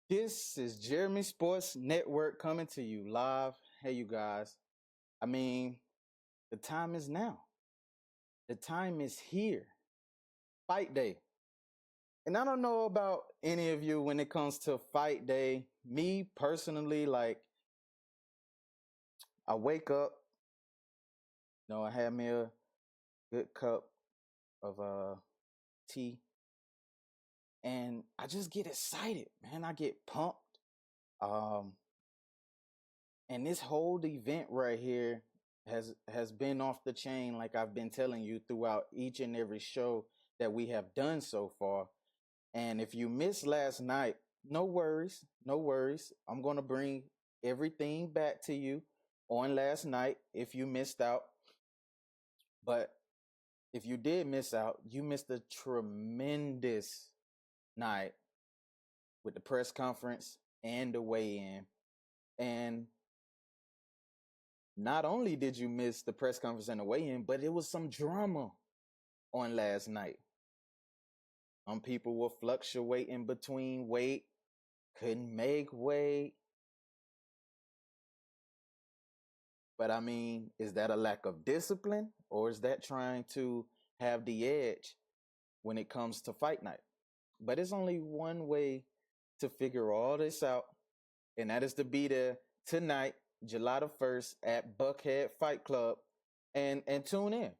This is Jeremy Sports Network coming to you live. Hey, you guys. I mean, the time is now. The time is here. Fight day. And I don't know about any of you when it comes to fight day. Me personally, like, I wake up, I have me a good cup of tea, and I just get excited, man. I get pumped. Um, and this whole event right here has been off the chain, like I've been telling you throughout each and every show that we have done so far. And if you missed last night, no worries, no worries. I'm going to bring everything back to you on last night if you missed out. But if you did miss out, you missed a tremendous night with the press conference and the weigh-in. And not only did you miss the press conference and the weigh-in, but it was some drama on last night. Some people were fluctuating between weight, couldn't make weight. But I mean, is that a lack of discipline, or is that trying to have the edge when it comes to fight night? But it's only one way to figure all this out, and that is to be there tonight, July the 1st at Buckhead Fight Club, and tune in.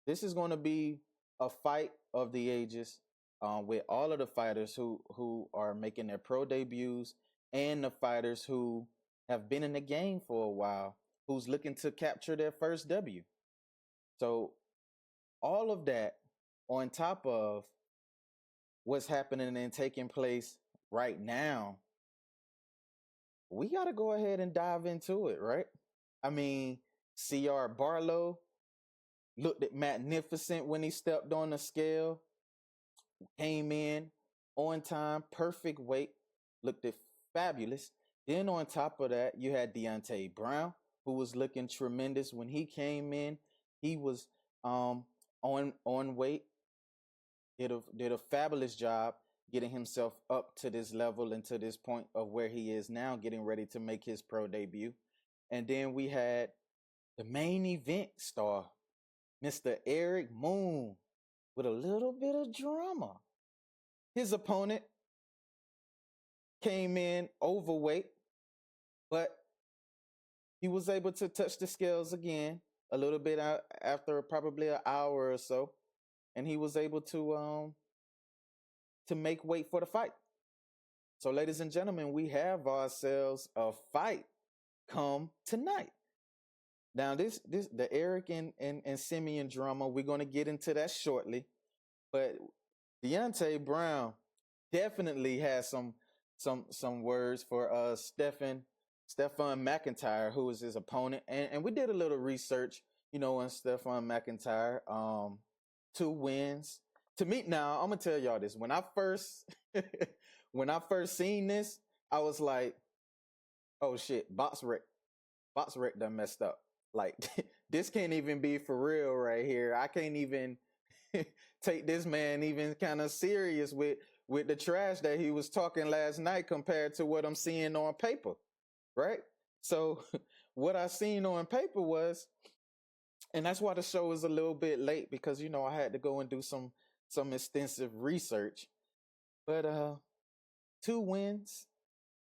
This is going to be a fight of the ages, with all of the fighters who are making their pro debuts and the fighters who have been in the game for a while, who's looking to capture their first W. So all of that on top of what's happening and taking place right now, we got to go ahead and dive into it, right? I mean, CR Barlow looked at magnificent when he stepped on the scale, came in on time, perfect weight, looked at fabulous. Then on top of that, you had Deontay Brown, who was looking tremendous when he came in. He was on weight, did a fabulous job getting himself up to this level and to this point of where he is now, getting ready to make his pro debut. And then we had the main event star, Mr. Eric Moon, with a little bit of drama. His opponent came in overweight, but he was able to touch the scales again a little bit after probably an hour or so, and he was able to make weight for the fight. So, ladies and gentlemen, we have ourselves a fight come tonight. Now, this the Eric and Simeon drama, we're gonna get into that shortly. But Deontay Brown definitely has some words for Stefan McIntyre, who is his opponent. And we did a little research, on Stefan McIntyre. 2 wins. To me, now I'm gonna tell y'all this. When I first when I first seen this, I was like, oh shit, Box Rec done messed up. Like this can't even be for real right here. I can't even take this man even kind of serious with the trash that he was talking last night compared to what I'm seeing on paper, right? So what I seen on paper was, and that's why the show is a little bit late because I had to go and do some extensive research. But 2 wins,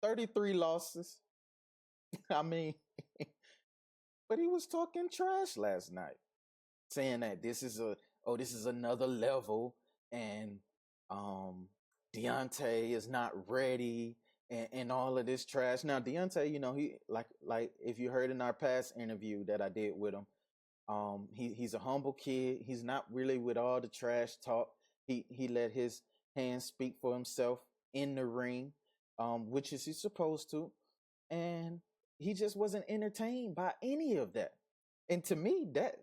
33 losses. I mean, but he was talking trash last night, saying that this is another level, and Deontay is not ready, and all of this trash. Now Deontay, he like if you heard in our past interview that I did with him, he's a humble kid. He's not really with all the trash talk. He let his hands speak for himself in the ring, which is he's supposed to, and he just wasn't entertained by any of that. And to me, that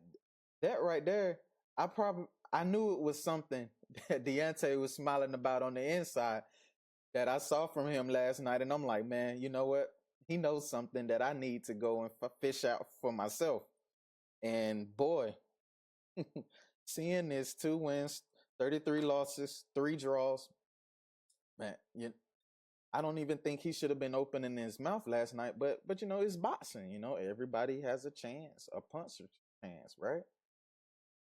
right there, I knew it was something that Deontay was smiling about on the inside that I saw from him last night, and I'm like, man, you know what? He knows something that I need to go and fish out for myself. And boy, seeing this 2 wins, 33 losses, 3 draws, man, I don't even think he should have been opening his mouth last night. But it's boxing. Everybody has a chance, a puncher's chance, right?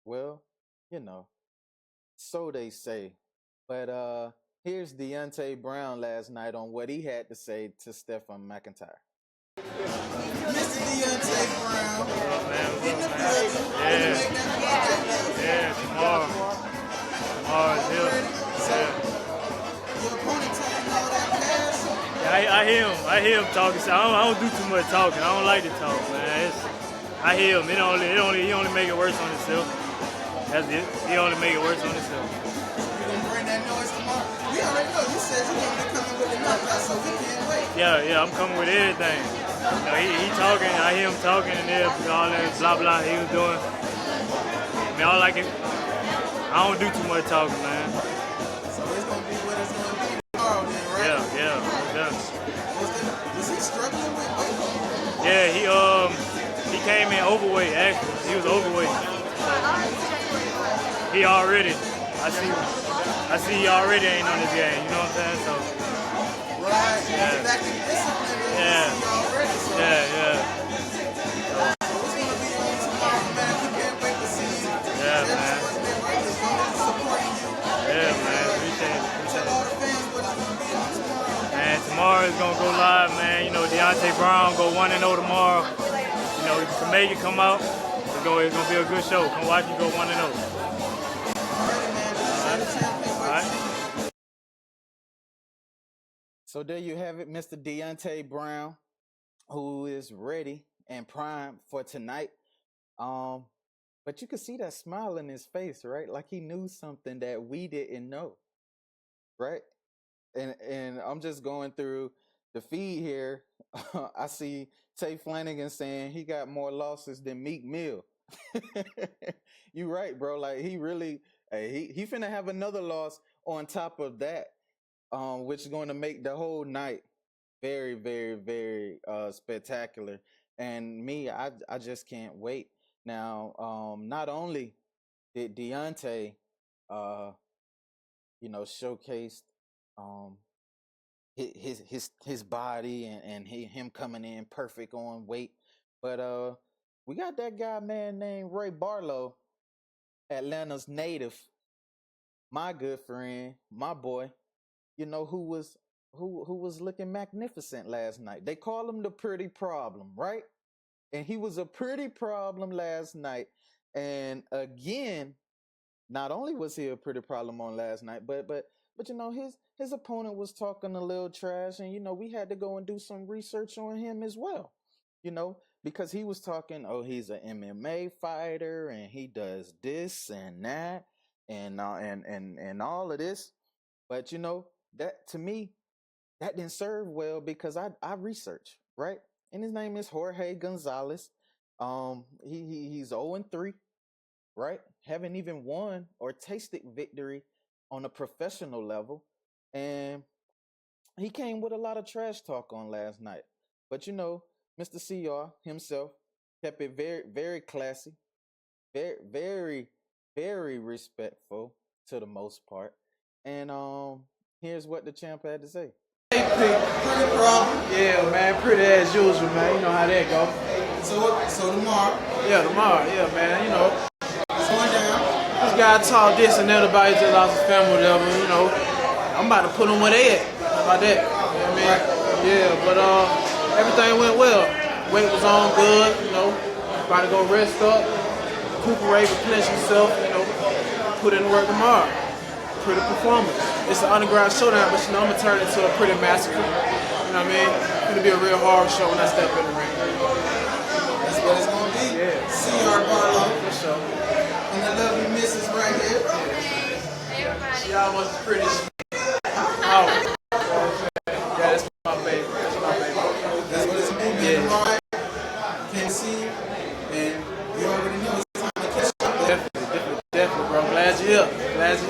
Well, you know, so they say. But here's Deontay Brown last night on what he had to say to Stephen McIntyre. Mr. Deontay Brown in the building. Yeah, tomorrow. Tomorrow is here. Your opponent talking all that passion. Yeah, I hear him talking. So I don't do too much talking. I don't like to talk, man. I hear him. He only make it worse on himself. That's it. He only make it worse on himself. You're gonna bring that noise tomorrow. We already know. You said you're gonna be coming with the knockout, so we can't wait. Yeah, I'm coming with everything. He talking. I hear him talking and all that blah blah he was doing. I mean, I don't do too much talking, man. So it's gonna be what it's gonna be tomorrow, then, right? Yeah. Was he struggling with weight? Yeah, he came in overweight. Actually, he was overweight. He already. I see. He already ain't on his game. You know what I'm saying? So. Right. Yeah. Back in discipline. Yeah. Already, so. Yeah. So it's gonna be on tomorrow, man. We can't wait to see you. Yeah, man. Supporting you. Yeah, man. Appreciate it. Tell all the fans what it's gonna be on tomorrow. Man, tomorrow is gonna go live, man. Deontay Brown go 1-0 tomorrow. To make it come out, it's gonna be a good show. Come watch me go 1-0. All right. So there you have it, Mr. Deontay Brown, who is ready and primed for tonight. But you could see that smile in his face, right? Like he knew something that we didn't know, right? And I'm just going through the feed here. I see Tay Flanagan saying he got more losses than Meek Mill. You right, bro. Like he really, he finna have another loss on top of that, which is going to make the whole night very, very, very spectacular. And me, I just can't wait. Now, not only did Deontay, showcased his body and him coming in perfect on weight, but we got that guy, man, named Ray Barlow, Atlanta's native, my good friend, my boy, who was looking magnificent last night. They call him the pretty problem, right? And he was a pretty problem last night. And again, not only was he a pretty problem on last night, but his opponent was talking a little trash, and we had to go and do some research on him as well. Because he was talking, oh, he's an MMA fighter and he does this and that and all of this. But that to me, that didn't serve well because I researched, right? And his name is Jorge Gonzalez. He's 0-3, right? Haven't even won or tasted victory on a professional level. And he came with a lot of trash talk on last night. But Mr. CR himself kept it very, very classy, very, very, very respectful to the most part. And here's what the champ had to say. Pretty problem. Yeah, man, pretty as usual, man. You know how that go. So tomorrow. Yeah, tomorrow, yeah, man. It's going down. This guy talk this and that about he just lost his family, whatever. I'm about to put them where they at. How about that? You know what I mean? Yeah, but everything went well. Weight was on good. About to go rest up, recuperate, replenish himself. Put in work tomorrow. Pretty performance. It's an underground showdown, but I'm gonna turn it into a pretty massacre. You know what I mean? It's gonna be a real hard show when I step in the ring. That's what it's gonna be. Yeah. CR Barlow. For sure. And the lovely missus right here. She almost pretty. Oh. Yeah, that's my baby. That's my baby. That's what it's gonna be tomorrow. Can't see you, and you already know it's time to catch up. Definitely, bro. Glad you're here. Glad you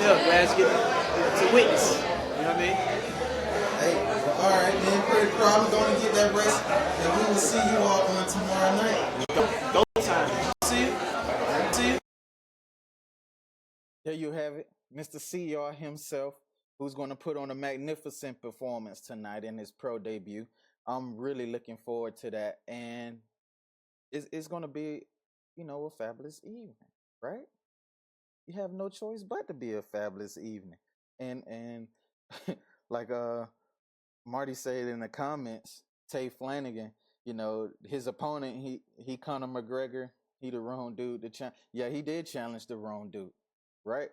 get to witness. You know what I mean? Hey, all right, man. Pretty problem. Going to get that rest, and we will see you all on tomorrow night. Go time. See you. There you have it, Mr. CR himself, who's going to put on a magnificent performance tonight in his pro debut. I'm really looking forward to that, and it's going to be, a fabulous evening, right? You have no choice but to be a fabulous evening, and like Marty said in the comments, Tay Flanagan, his opponent, he Conor McGregor, he the wrong dude to challenge. Yeah, he did challenge the wrong dude, right?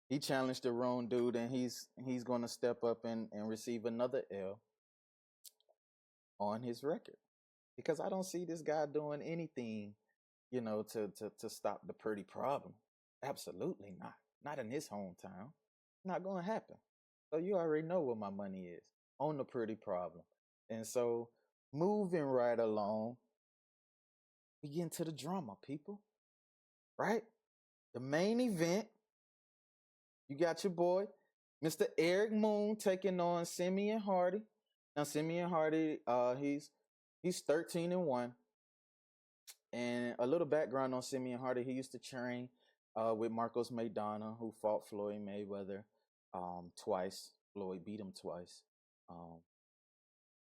He challenged the wrong dude, and he's going to step up and receive another L on his record, because I don't see this guy doing anything, to stop the Purdy problem. Absolutely not. Not in his hometown. Not going to happen. So you already know what my money is on the Purdy problem. And so moving right along, we get into the drama, people. Right? The main event. You got your boy, Mr. Eric Moon, taking on Simeon Hardy. Now Simeon Hardy, he's 13-1. And a little background on Simeon Hardy: he used to train with Marcos Maidana, who fought Floyd Mayweather twice. Floyd beat him twice.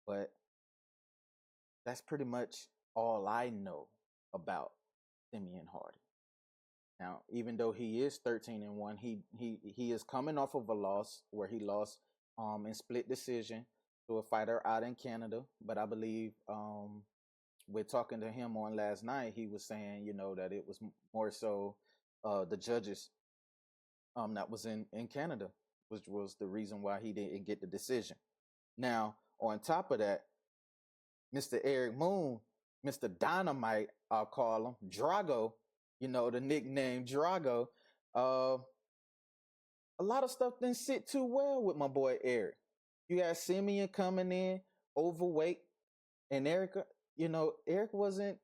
But that's pretty much all I know about Simeon Hardy. Now, even though he is 13-1, he is coming off of a loss where he lost in split decision to a fighter out in Canada. But I believe we're talking to him on last night, he was saying, that it was more so the judges that was in Canada, which was the reason why he didn't get the decision. Now, on top of that, Mr. Eric Moon, Mr. Dynamite, I'll call him, Drago, the nickname Drago. A lot of stuff didn't sit too well with my boy Eric. You got Simeon coming in, overweight, and Eric, Eric wasn't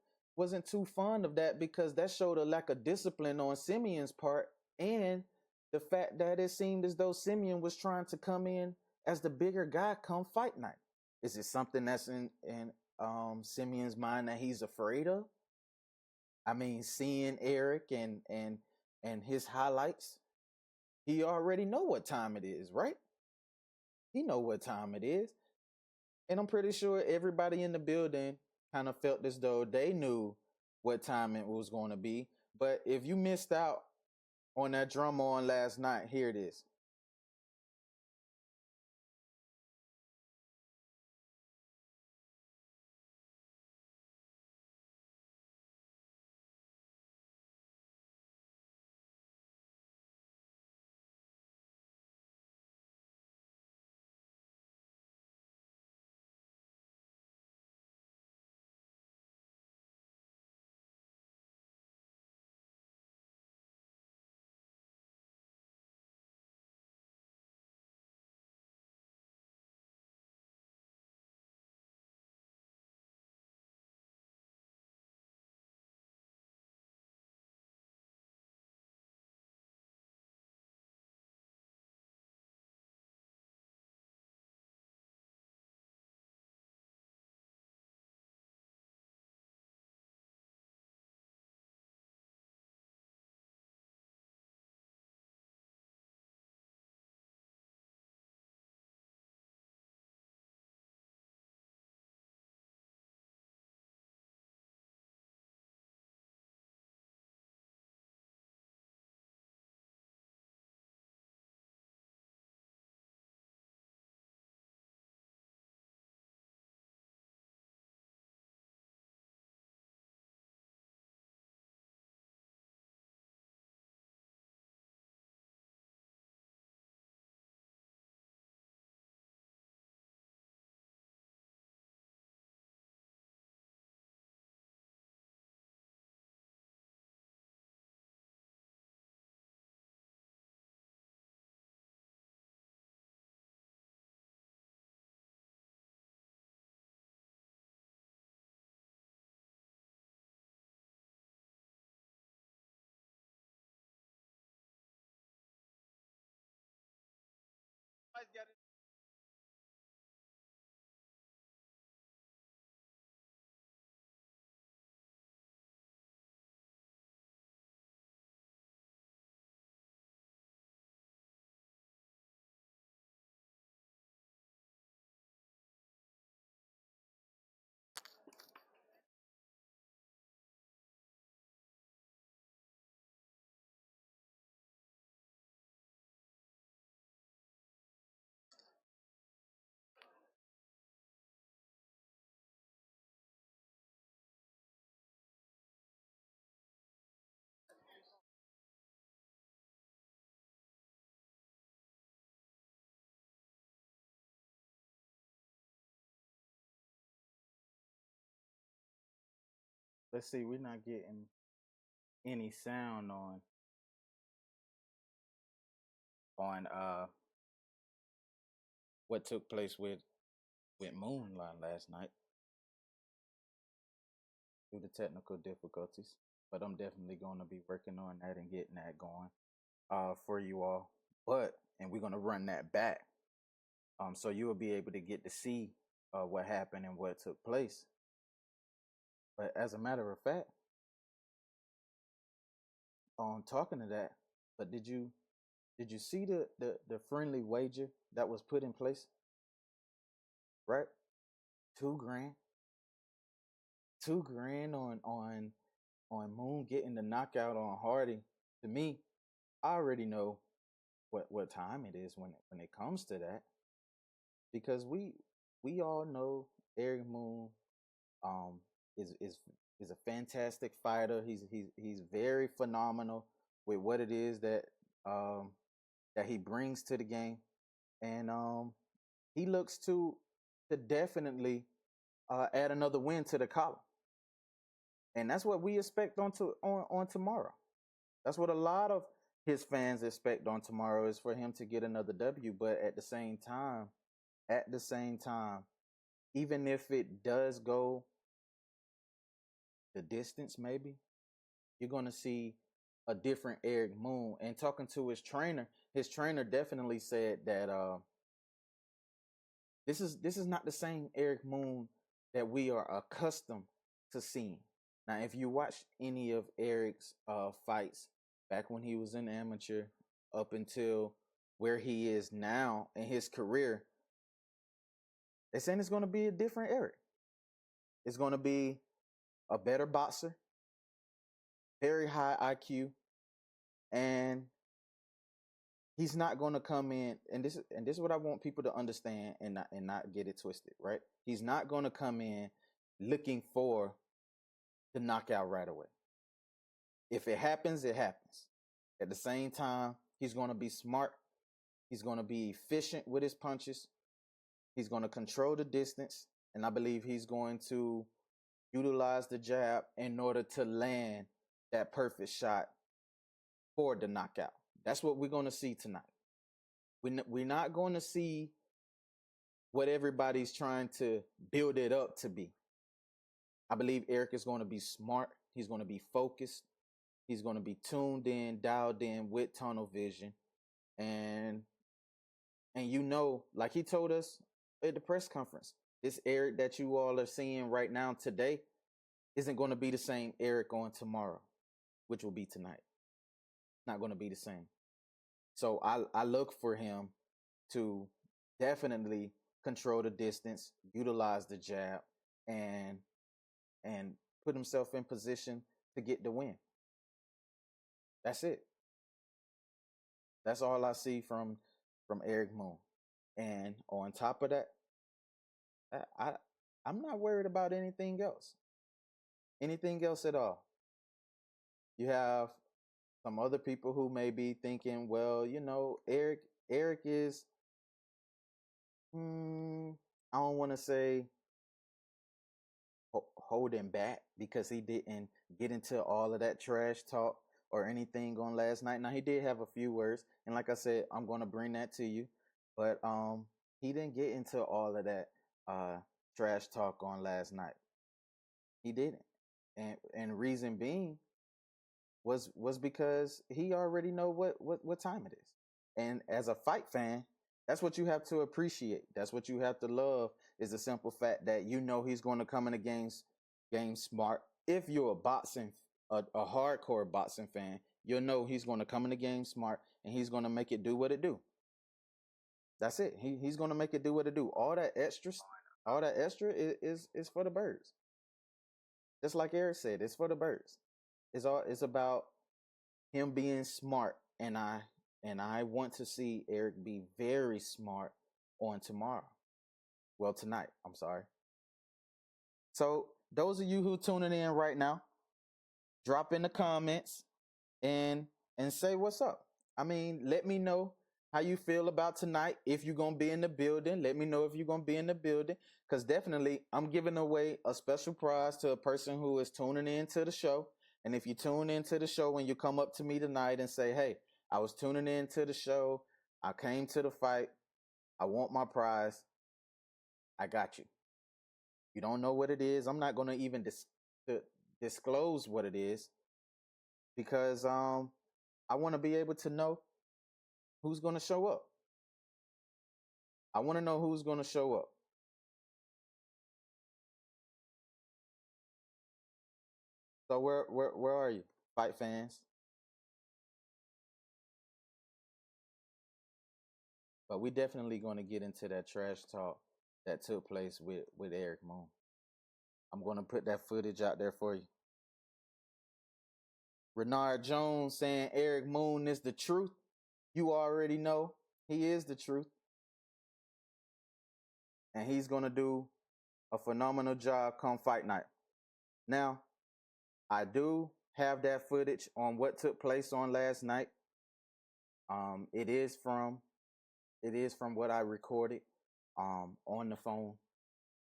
too fond of that, because that showed a lack of discipline on Simeon's part, and the fact that it seemed as though Simeon was trying to come in as the bigger guy come fight night. Is it something that's in Simeon's mind that he's afraid of? I mean, seeing Eric and his highlights, he already know what time it is, right? He know what time it is. And I'm pretty sure everybody in the building kind of felt as though they knew what time it was going to be. But if you missed out on that drum on last night, here it is. let's see, we're not getting any sound on what took place with Moonlight last night due to technical difficulties. But I'm definitely going to be working on that and getting that going for you all. And we're going to run that back, so you will be able to get to see what happened and what took place. But as a matter of fact, on talking to that, but did you see the friendly wager that was put in place? Right, 2 grand, 2 grand on Moon getting the knockout on Hardy. To me, I already know what time it is when it comes to that, because we all know Eric Moon um is a fantastic fighter. He's very phenomenal with what it is um that he brings to the game, and he looks to definitely add another win to the column, and that's what we expect on tomorrow. That's what a lot of his fans expect on tomorrow, is for him to get another W. But at the same time, even if it does go the distance, maybe you're gonna see a different Eric Moon. And talking to his trainer definitely said that this is not the same Eric Moon that we are accustomed to seeing. Now, if you watch any of Eric's fights back when he was an amateur up until where he is now in his career, they're saying it's going to be a different Eric. It's going to be a better boxer, very high IQ, and he's not going to come in, and this is what I want people to understand and not get it twisted, right? He's not going to come in looking for the knockout right away. If it happens, it happens. At the same time, he's going to be smart. He's going to be efficient with his punches. He's going to control the distance, and I believe he's going to utilize the jab in order to land that perfect shot for the knockout. That's what we're going to see tonight. We're not going to see what everybody's trying to build it up to be. I believe Eric is going to be smart. He's going to be focused. He's going to be tuned in, dialed in with tunnel vision. And like he told us at the press conference, this Eric that you all are seeing right now today isn't going to be the same Eric on tomorrow, which will be tonight. Not going to be the same. So I look for him to definitely control the distance, utilize the jab, and put himself in position to get the win. That's it. That's all I see from Eric Moon. And on top of that, I'm not worried about anything else. Anything else at all. You have some other people who may be thinking, well, Eric is I don't want to say holding back because he didn't get into all of that trash talk or anything on last night. Now, he did have a few words, and like I said, I'm going to bring that to you, but he didn't get into all of that trash talk on last night. He didn't. And reason being was because he already know what time it is. And as a fight fan, that's what you have to appreciate. That's what you have to love, is the simple fact that he's going to come in the game smart. If you're a hardcore boxing fan, you'll know he's going to come in the game smart, and he's going to make it do what it do. That's it. He's going to make it do what it do. All that extra is for the birds. Just like Eric said, it's for the birds. It's about him being smart, and I want to see Eric be very smart on tomorrow. Well, tonight, I'm sorry. So those of you who tuning in right now, drop in the comments and say what's up. I mean, let me know how you feel about tonight. If you're gonna be in the building, let me know if you're gonna be in the building. Cause definitely I'm giving away a special prize to a person who is tuning in to the show. And if you tune into the show and you come up to me tonight and say, hey, I was tuning in to the show, I came to the fight, I want my prize, I got you. You don't know what it is. I'm not gonna even disclose what it is because I want to be able to know who's gonna show up. I want to know who's gonna show up. So where are you, fight fans? But we definitely going to get into that trash talk that took place with Eric Moon. I'm going to put that footage out there for you. Renard Jones saying Eric Moon is the truth. You already know he is the truth. And he's going to do a phenomenal job come fight night. Now, I do have that footage on what took place on last night. It is from what I recorded on the phone,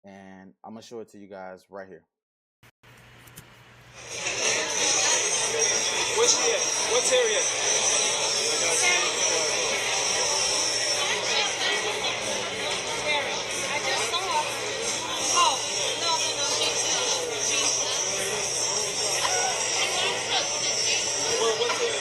and I'm gonna show it to you guys right here. Where's she at? What's Harry at? I just saw her. Oh, no, she's What's Harry?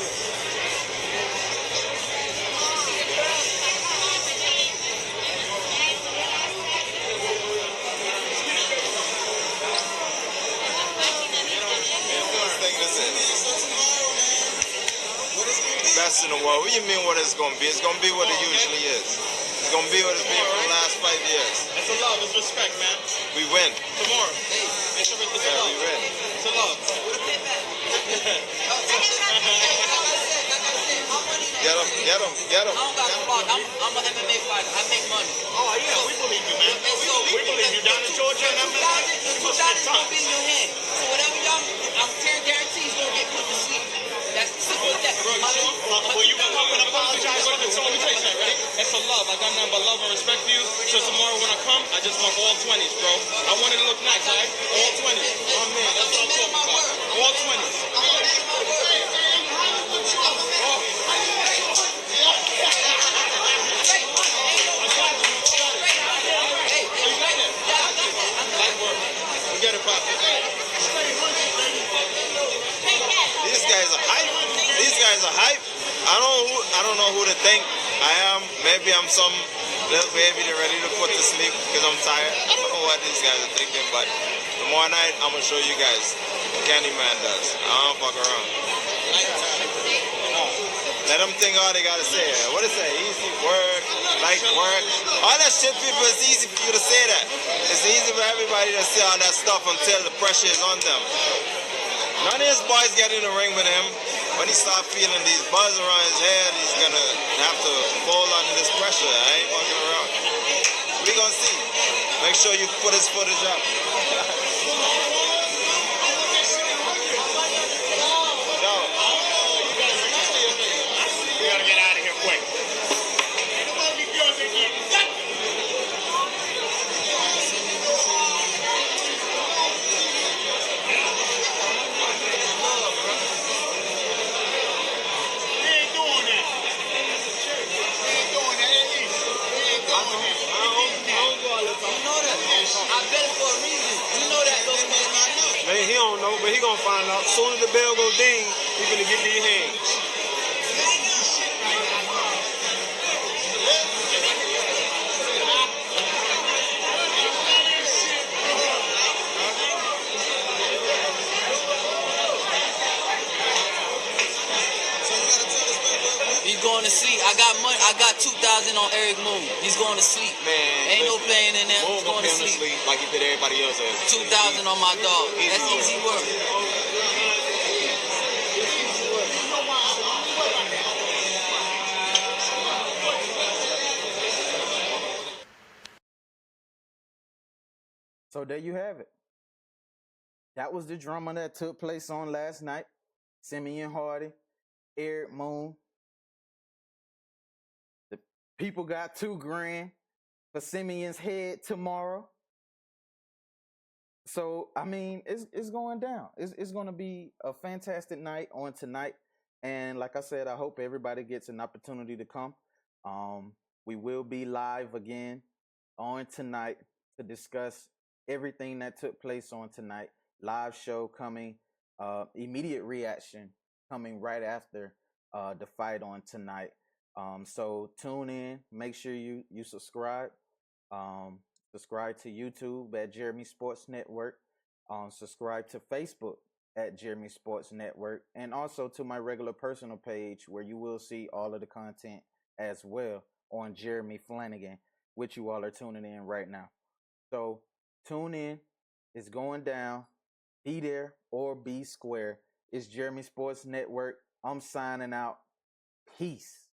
Best in the world. What do you mean what it's going to be? It's going to be what it usually is. It's going to be what it's been for the last 5 years. It's a love, it's respect, man. We win. Tomorrow. It's a love. We win. It's a love. Get him, get him, get him. I don't got squad. I'm an MMA fighter. I make money. Oh, yeah, we believe you, man. We believe you. Down in Georgia and them, man. 2,000 gonna be in your hand. So whatever y'all, I'm guarantee he's gonna get put to sleep. That's simple as that. Well, you come up and apologize for the invitation, right? It's a love. I got nothing but love and respect for you. So tomorrow when I come, I just want all 20s, bro. I want it to look nice, all right? All 20s. Oh, man, that's what I'm talking about. All 20s. We get it, Pop. These guys are hype. These guys are hype. I don't know who to think I am. Maybe I'm some little baby they're ready to put to sleep because I'm tired. I don't know what these guys are thinking, but tomorrow night I'm gonna show you guys what Candyman does. I don't fuck around. Let them think all they gotta say. What is that? Easy work, like work. All that shit, people, it's easy for you to say that. It's easy for everybody to say all that stuff until the pressure is on them. None of his boys get in the ring with him. When he start feeling these buzz around his head, he's gonna have to fold under this pressure. I ain't fucking around. We gonna see. Make sure you put his footage up. We gotta get out of here quick. I bet it for a reason. You know that, though, man. Man, he don't know, but he gonna find out. As soon as the bell go ding, he gonna get these hands. He's going to sleep. I got money. I got 2,000 on Eric Moon. He's going to sleep. Man, Ain't no playing in there. Moon He's going to gonna sleep. like he did everybody else. 2,000 on my dog. That's easy work. So there you have it. That was the drama that took place on last night. Simeon Hardy, Eric Moon. People got $2,000 for Simeon's head tomorrow. So I mean, it's going down. It's going to be a fantastic night on tonight, and like I said, I hope everybody gets an opportunity to come. We will be live again on tonight to discuss everything that took place on tonight. Live show coming, immediate reaction coming right after the fight on tonight. So tune in. Make sure you subscribe. Um, Subscribe to YouTube at Jeremy Sports Network. Subscribe to Facebook at Jeremy Sports Network, and also to my regular personal page where you will see all of the content as well on Jeremy Flanagan, which you all are tuning in right now. So tune in. It's going down. Be there or be square. It's Jeremy Sports Network. I'm signing out. Peace.